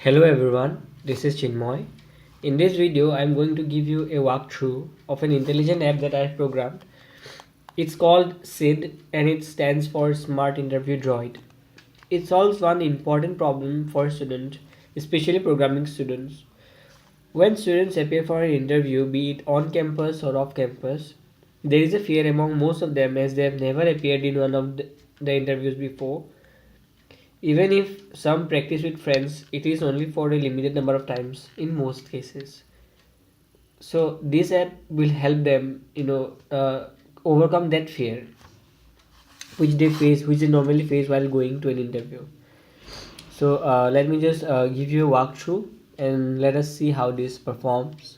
Hello everyone, this is Chinmoy. In this video, I'm going to give you a walkthrough of an intelligent app that I've programmed. It's called SID and it stands for Smart Interview Droid. It solves one important problem for students, especially programming students. When students appear for an interview, be it on campus or off campus, there is a fear among most of them as they have never appeared in one of the interviews before. Even if some practice with friends, it is only for a limited number of times in most cases. So this app will help them, overcome that fear which they normally face while going to an interview. So let me just give you a walkthrough and let us see how this performs.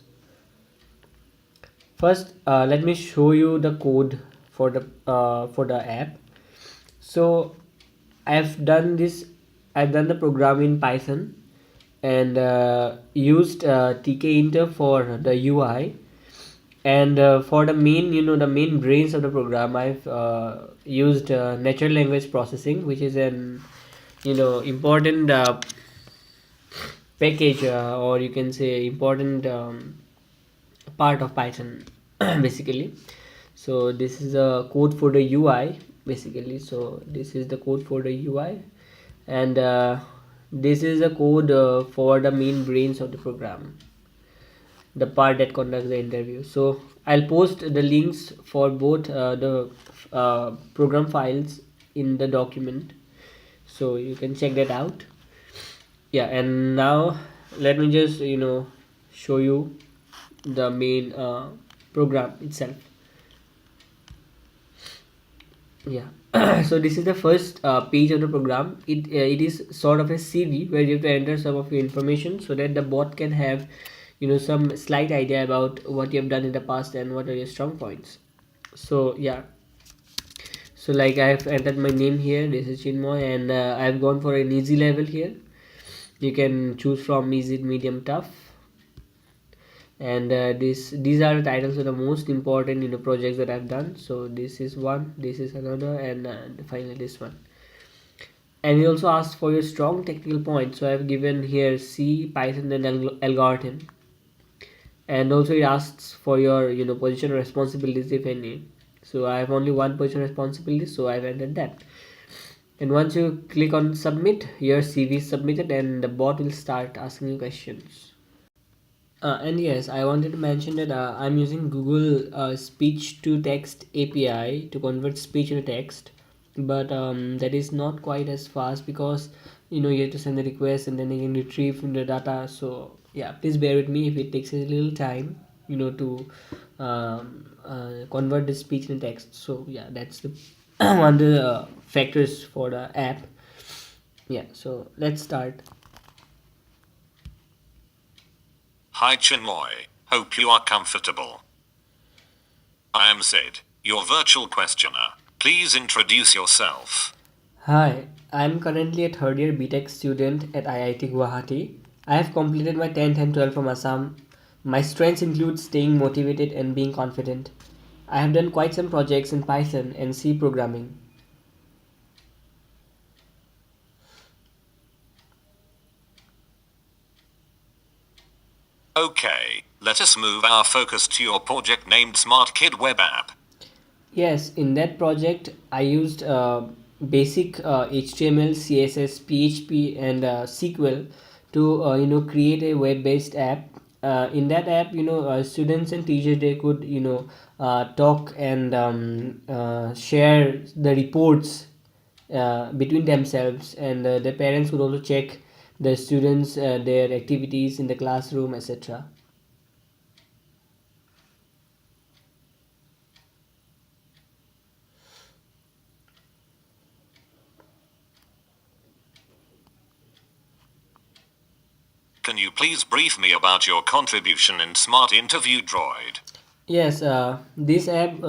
First, let me show you the code for the app. So I've done this. I've done the program in Python and used TK-inter for the UI. And for the main, the main brains of the program, I've used natural language processing, which is an, important package, or you can say important part of Python, basically. So this is a code for the UI, basically. So this is the code for the UI, and this is the code for the main brains of the program, the part that conducts the interview. So I'll post the links for both the program files in the document, so you can check that out. Yeah, and now let me just show you the main program itself. Yeah. So this is the first page of the program. It is sort of a CV where you have to enter some of your information so that the bot can have some slight idea about what you have done in the past and what are your strong points. So yeah, so like I've entered my name here, this is Chinmoy, and I've gone for an easy level here. You can choose from easy, medium, tough, and these are the titles of the most important projects that I've done. So this is one, this is another, and finally this one. And we also asked for your strong technical points, so I've given here C, Python, and algorithm. And also it asks for your position or responsibilities, if any. So I have only one position responsibility, so I've entered that. And once you click on submit, your CV is submitted and the bot will start asking you questions. And yes, I wanted to mention that I'm using Google speech to text API to convert speech into text, but that is not quite as fast because you have to send the request and then you can retrieve the data. So yeah, please bear with me if it takes a little time to convert the speech into text. So yeah, that's the one of the factors for the app. Yeah, so let's start. Hi Chinmoy, hope you are comfortable. I am Sid, your virtual questioner. Please introduce yourself. Hi, I'm currently a third year BTech student at IIT Guwahati. I have completed my 10th and 12th from Assam. My strengths include staying motivated and being confident. I have done quite some projects in Python and C programming. Okay, let us move our focus to your project named Smart Kid Web App. Yes, in that project, I used basic HTML, CSS, PHP, and SQL to create a web-based app. In that app, students and teachers they could talk and share the reports between themselves, and the parents could also check the students their activities in the classroom, etc. Can you please brief me about your contribution in Smart Interview Droid? Yes, this app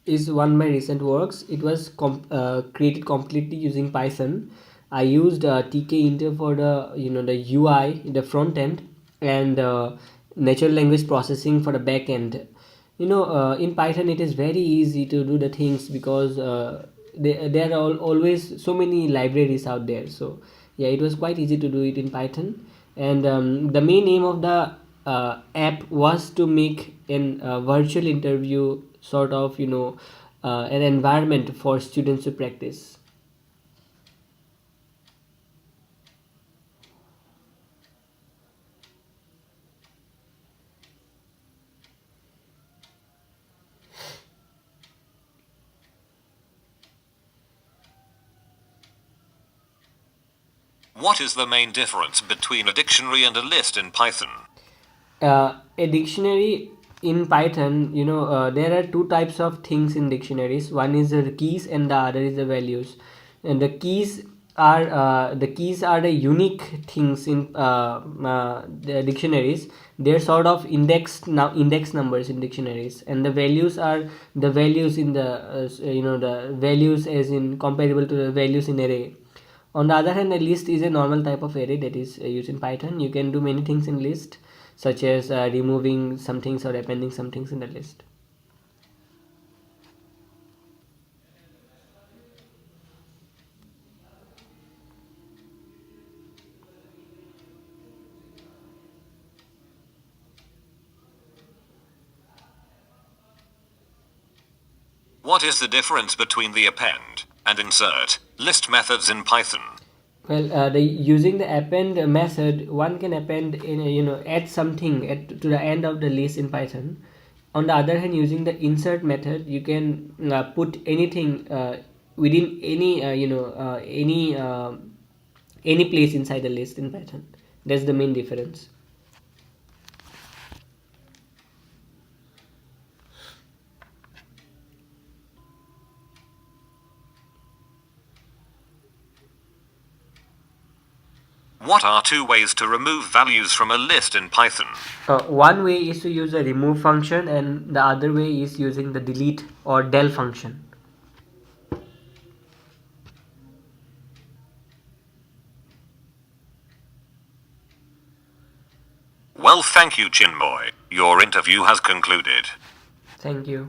is one of my recent works. It was created completely using Python. I used TK-inter for the the UI, the front end, and natural language processing for the back end. In Python, it is very easy to do the things because there are always so many libraries out there. So Yeah, it was quite easy to do it in Python. And the main aim of the app was to make an virtual interview sort of, an environment for students to practice. What is the main difference between a dictionary and a list in Python? A dictionary in Python, there are two types of things in dictionaries. One is the keys and the other is the values. And the keys are the unique things in the dictionaries. They're sort of index numbers in dictionaries, and the values are the values in the values as in comparable to the values in array. On the other hand, a list is a normal type of array that is used in Python. You can do many things in list, such as removing some things or appending some things in the list. What is the difference between the append and insert list methods in Python? Well, using the append method, one can append add something to the end of the list in Python. On the other hand, using the insert method, you can put anything within any place inside the list in Python. That's the main difference. What are two ways to remove values from a list in Python? One way is to use the remove function, and the other way is using the delete or del function. Well, thank you, Chinmoy. Your interview has concluded. Thank you.